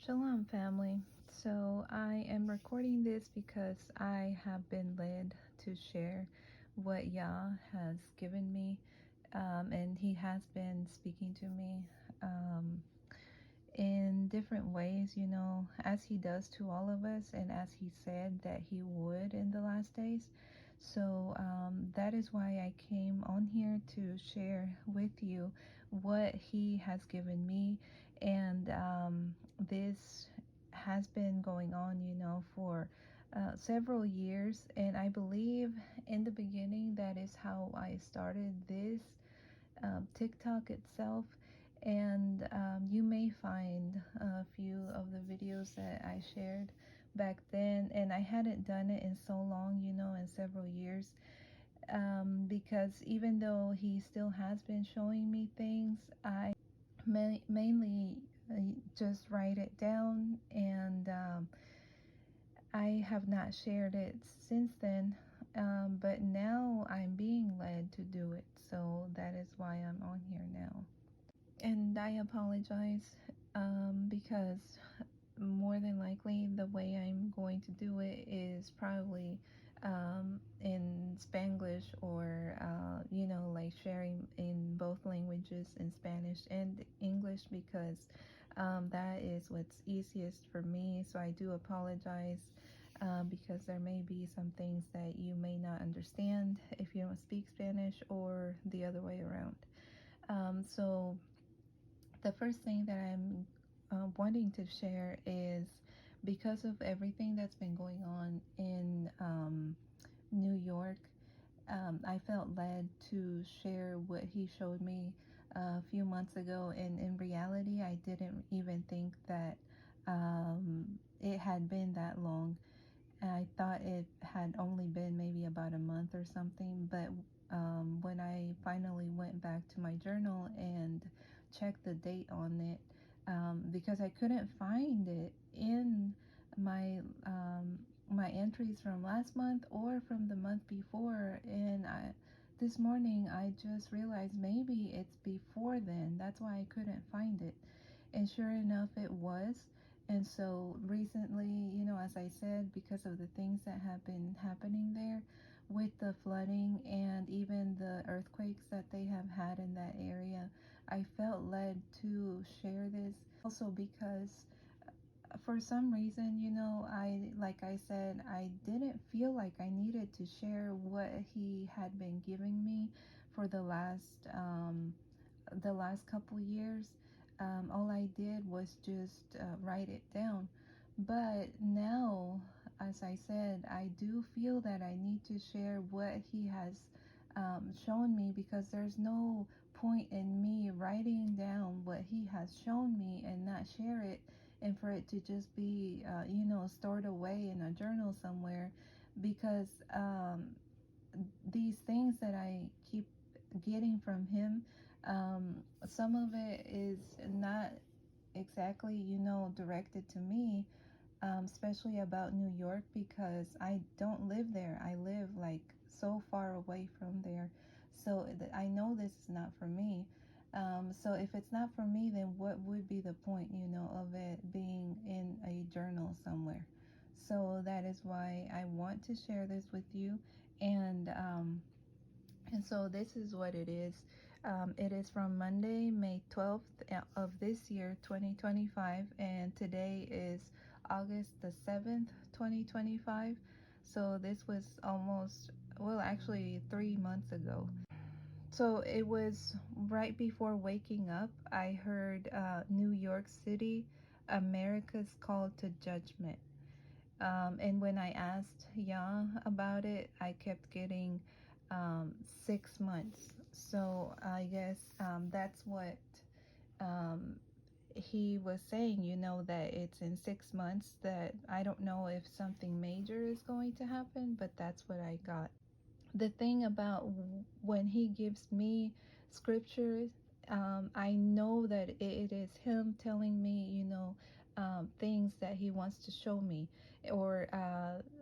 Shalom, family. So, I am recording this because I have been led to share what Yah has given me, and He has been speaking to me in different ways, as He does to all of us, and as He said that He would in the last days. So that is why I came on here to share with you what He has given me. And this has been going on, for several years. And I believe in the beginning that is how I started this TikTok itself. And you may find a few of the videos that I shared back then, and I hadn't done it in so long, in several years, because even though He still has been showing me things, I mainly just write it down, and I have not shared it since then. But now I'm being led to do it, so that is why I'm on here now. And I apologize, because more than likely the way I'm going to do it is probably in Spanglish, or like sharing in both languages, in Spanish and English, because that is what's easiest for me. So I do apologize, because there may be some things that you may not understand if you don't speak Spanish, or the other way around. So the first thing that I'm wanting to share is, because of everything that's been going on in New York, I felt led to share what He showed me a few months ago. And in reality, I didn't even think that it had been that long. I thought it had only been maybe about a month or something. But when I finally went back to my journal and checked the date on it, because I couldn't find it in my my entries from last month or from the month before, and this morning I just realized maybe it's before then. That's why I couldn't find it. And sure enough, it was. And so recently, as I said, because of the things that have been happening there with the flooding and even the earthquakes that they have had in that area, I felt led to share this. Also because for some reason, like I said, I didn't feel like I needed to share what He had been giving me for the last couple years. All I did was just write it down. But now, as I said, I do feel that I need to share what He has shown me, because there's no point in me writing down what He has shown me and not share it, and for it to just be, stored away in a journal somewhere. Because these things that I keep getting from Him, some of it is not exactly, directed to me, especially about New York, because I don't live there. I live like so far away from there. So I know this is not for me. So if it's not for me, then what would be the point, of it being in a journal somewhere? So that is why I want to share this with you. And so this is what it is. It is from Monday, May 12th of this year, 2025, and today is August the 7th, 2025. So this was almost, well, actually 3 months ago. So it was right before waking up. I heard New York City, America's call to judgment. And when I asked Yah about it, I kept getting 6 months. So I guess that's what he was saying, that it's in 6 months. That I don't know if something major is going to happen, but that's what I got. The thing about when He gives me scriptures, I know that it is Him telling me, things that He wants to show me, or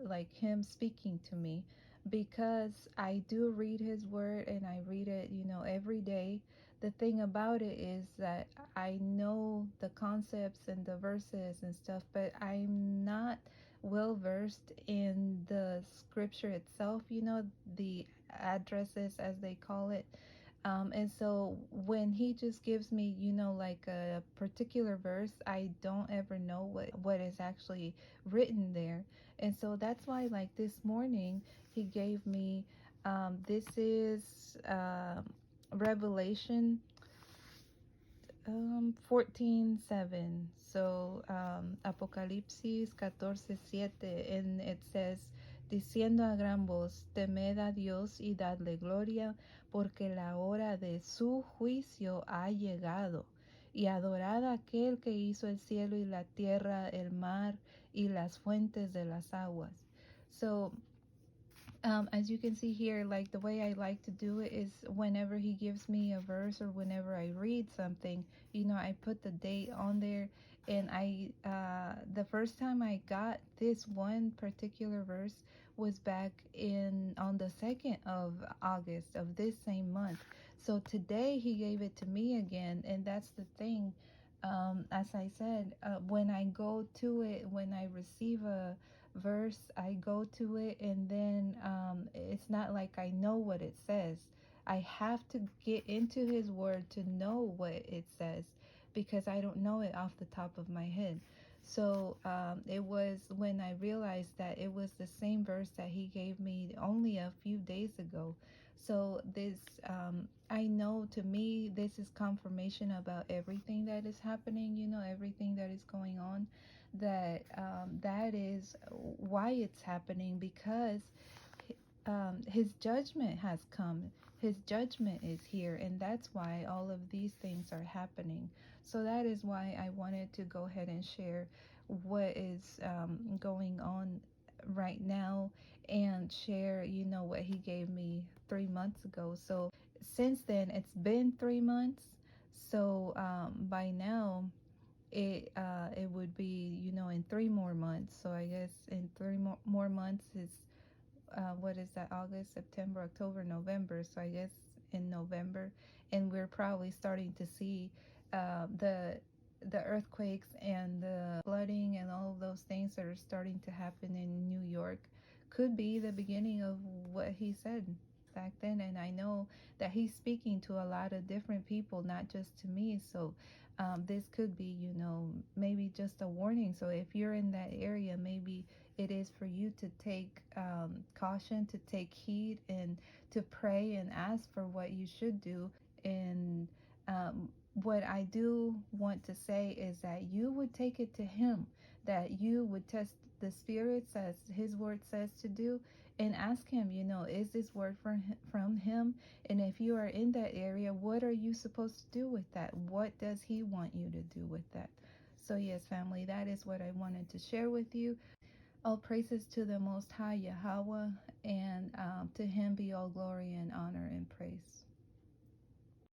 like Him speaking to me, because I do read His word, and I read it, every day. the thing about it is that I know the concepts and the verses and stuff, but I'm not well versed in the scripture itself, the addresses as they call it. And so when he just gives me, like a particular verse, I don't ever know what is actually written there. And so that's why, like this morning, he gave me, this is Revelation 14:7. So Apocalipsis 14:7, and it says, diciendo a gran voz, temed a Dios y dadle gloria, porque la hora de su juicio ha llegado. Y adorad a aquel que hizo el cielo y la tierra, el mar y las fuentes de las aguas. So as you can see here, like the way I like to do it is whenever he gives me a verse or whenever I read something, I put the date on there. And the first time I got this one particular verse was back in on the 2nd of August of this same month. So today he gave it to me again, and that's the thing. As I said, when I go to it, when I receive a verse, I go to it, and then it's not like I know what it says. I have to get into his word to know what it says, because I don't know it off the top of my head. So it was when I realized that it was the same verse that he gave me only a few days ago. So this, I know, to me, this is confirmation about everything that is happening, everything that is going on, that that is why it's happening, because his judgment has come. His judgment is here, and that's why all of these things are happening. So that is why I wanted to go ahead and share what is going on right now, and share, what he gave me 3 months ago. So since then, it's been 3 months. So by now, it would be, in 3 more months. So I guess in three more months is, what is that, August, September, October, November. So I guess in November, and we're probably starting to see the earthquakes and the flooding and all of those things that are starting to happen in New York, could be the beginning of what he said back then. And I know that he's speaking to a lot of different people, not just to me. So this could be, maybe just a warning. So if you're in that area, maybe it is for you to take caution, to take heed, and to pray and ask for what you should do. And what I do want to say is that you would take it to him, that you would test the spirits as his word says to do, and ask him, is this word from him? And if you are in that area, what are you supposed to do with that? What does he want you to do with that? So yes, family, that is what I wanted to share with you. All praises to the Most High Yahawah, and to him be all glory and honor and praise.